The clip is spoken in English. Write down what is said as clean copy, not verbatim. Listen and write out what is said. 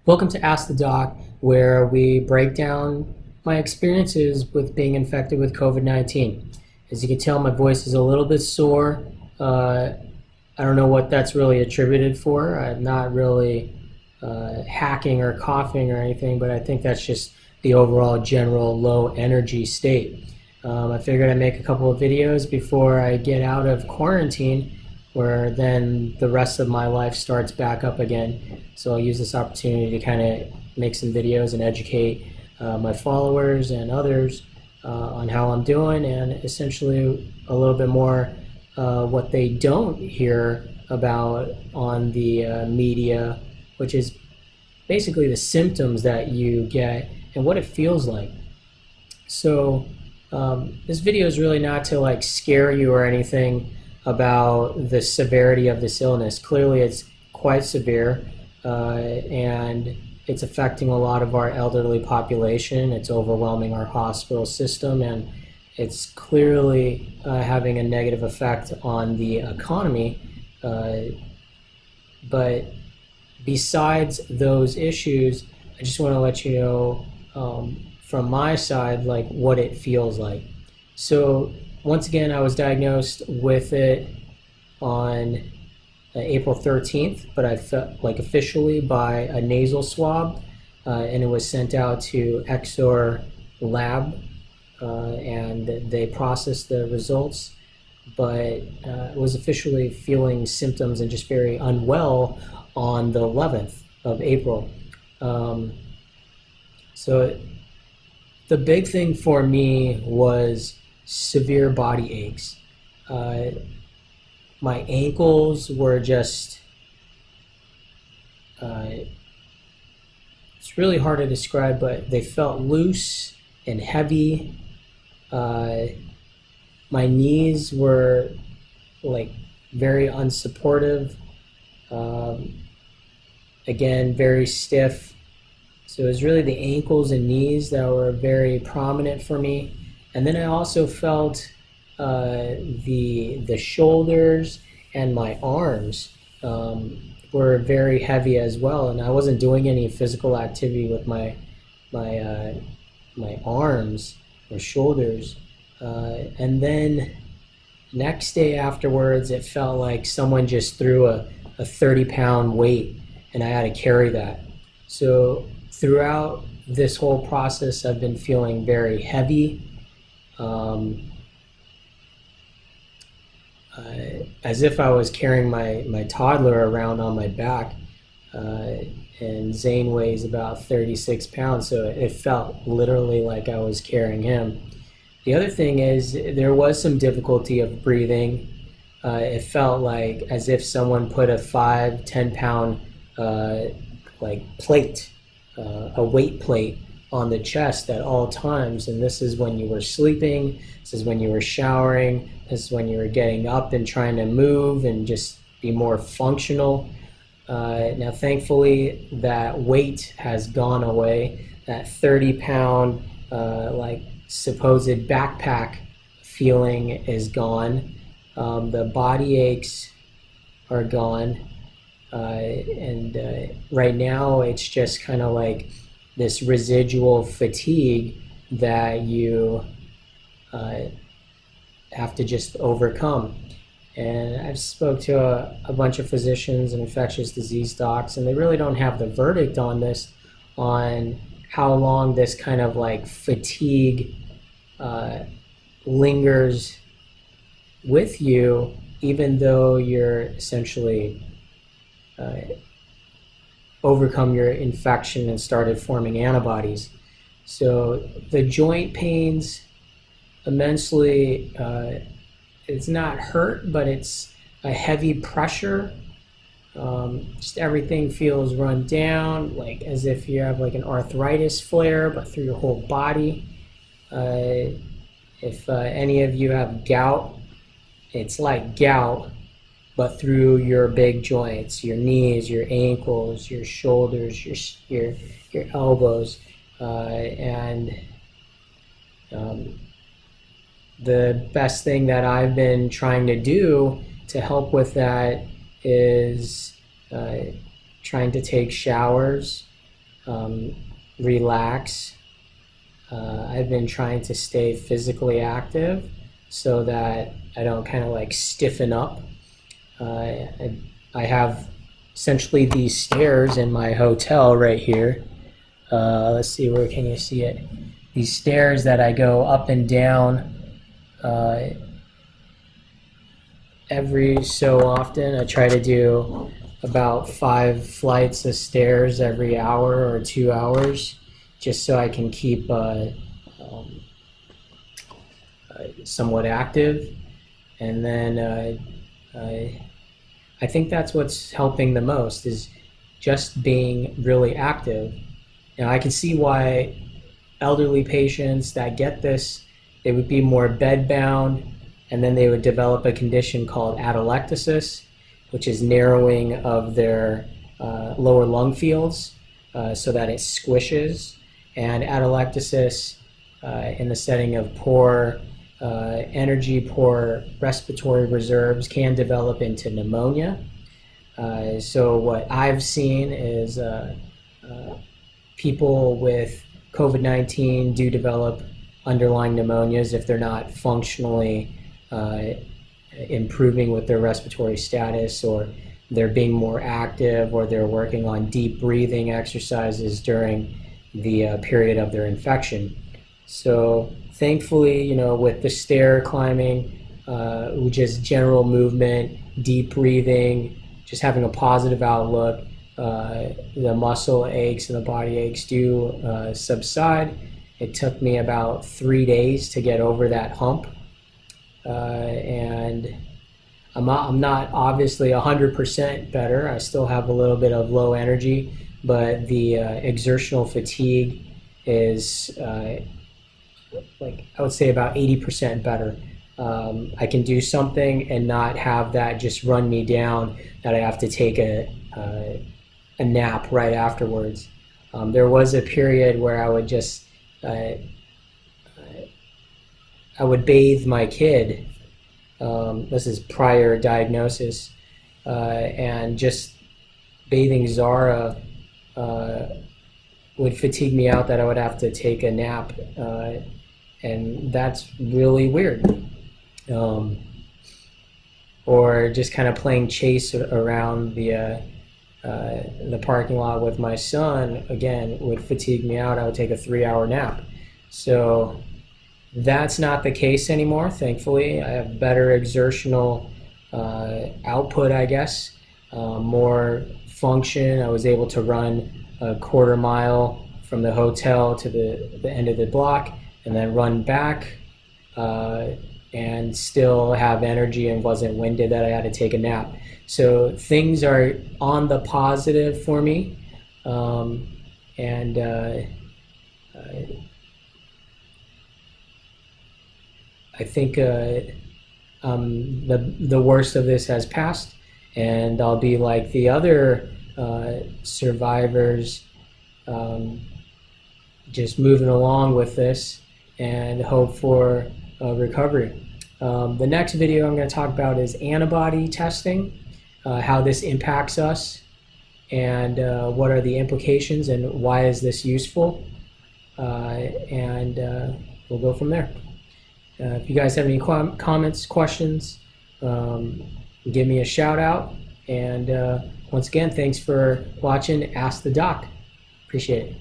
Welcome to Ask the Doc, where we break down my experiences with being infected with COVID-19. As you can tell, my voice is a little bit sore. I don't know what that's really attributed for. I'm not really hacking or coughing or anything, but I think that's just the overall general low energy state. I figured I'd make a couple of videos before I get out of quarantine, where then the rest of my life starts back up again. So I'll use this opportunity to kind of make some videos and educate my followers and others on how I'm doing, and essentially a little bit more what they don't hear about on the media, which is basically the symptoms that you get and what it feels like. So this video is really not to like scare you or anything about the severity of this illness. Clearly it's quite severe, and it's affecting a lot of our elderly population. It's overwhelming our hospital system, and it's clearly having a negative effect on the economy. But besides those issues, I just want to let you know from my side, like what it feels like. So once again, I was diagnosed with it on April 13th, but I felt like officially by a nasal swab, and it was sent out to Exor Lab, and they processed the results. But I was officially feeling symptoms and just very unwell on the 11th of April. So the big thing for me was severe body aches. My ankles were just, it's really hard to describe, but they felt loose and heavy. My knees were like very unsupportive. Again, very stiff. So it was really the ankles and knees that were very prominent for me. And then I also felt the shoulders and my arms were very heavy as well. And I wasn't doing any physical activity with my arms or shoulders. And then next day afterwards, it felt like someone just threw a 30-pound weight, and I had to carry that. So throughout this whole process, I've been feeling very heavy, as if I was carrying my toddler around on my back, and Zane weighs about 36 pounds, so it felt literally like I was carrying him. The other thing is there was some difficulty of breathing. It felt like as if someone put a 5-10 pound like plate, a weight plate on the chest at all times. And this is when you were sleeping, this is when you were showering, this is when you were getting up and trying to move and just be more functional. Now thankfully that weight has gone away. That 30-pound like supposed backpack feeling is gone. The body aches are gone. And right now it's just kind of like this residual fatigue that you have to just overcome. And I've spoke to a bunch of physicians and infectious disease docs, and they really don't have the verdict on this, on how long this kind of like fatigue lingers with you, even though you're essentially overcome your infection and started forming antibodies. So the joint pains immensely, it's not hurt, but it's a heavy pressure. Just everything feels run down, like as if you have like an arthritis flare, but through your whole body. If any of you have gout, it's like gout, but through your big joints, your knees, your ankles, your shoulders, your elbows, and the best thing that I've been trying to do to help with that is trying to take showers relax. I've been trying to stay physically active so that I don't kind of like stiffen up. I have essentially these stairs in my hotel right here. Let's see, where can you see it? These stairs that I go up and down every so often. I try to do about 5 flights of stairs every hour or 2 hours, just so I can keep somewhat active. And then I think that's what's helping the most, is just being really active. Now I can see why elderly patients that get this, they would be more bedbound, and then they would develop a condition called atelectasis, which is narrowing of their lower lung fields so that it squishes. And atelectasis in the setting of poor energy, poor respiratory reserves, can develop into pneumonia. So what I've seen is people with COVID-19 do develop underlying pneumonias if they're not functionally improving with their respiratory status, or they're being more active, or they're working on deep breathing exercises during the period of their infection. So thankfully, you know, with the stair climbing, just general movement, deep breathing, just having a positive outlook, the muscle aches and the body aches do subside. It took me about 3 days to get over that hump. And I'm not obviously 100% better. I still have a little bit of low energy, but the exertional fatigue is like, I would say about 80% better. I can do something and not have that just run me down, that I have to take a nap right afterwards. There was a period where I would just I would bathe my kid. This is prior diagnosis, and just bathing Zara would fatigue me out, that I would have to take a nap, and that's really weird. Or just kind of playing chase around the parking lot with my son, again, would fatigue me out. I would take a 3-hour nap. So that's not the case anymore, thankfully. I have better exertional output, I guess, more function. I was able to run a 1/4 mile from the hotel to the end of the block, and then run back, and still have energy and wasn't winded that I had to take a nap. So things are on the positive for me, and I think the worst of this has passed, and I'll be like the other survivors, just moving along with this and hope for recovery. The next video I'm going to talk about is antibody testing, how this impacts us, and what are the implications, and why is this useful, and we'll go from there. If you guys have any comments, questions, give me a shout out. And once again, thanks for watching Ask the Doc. Appreciate it.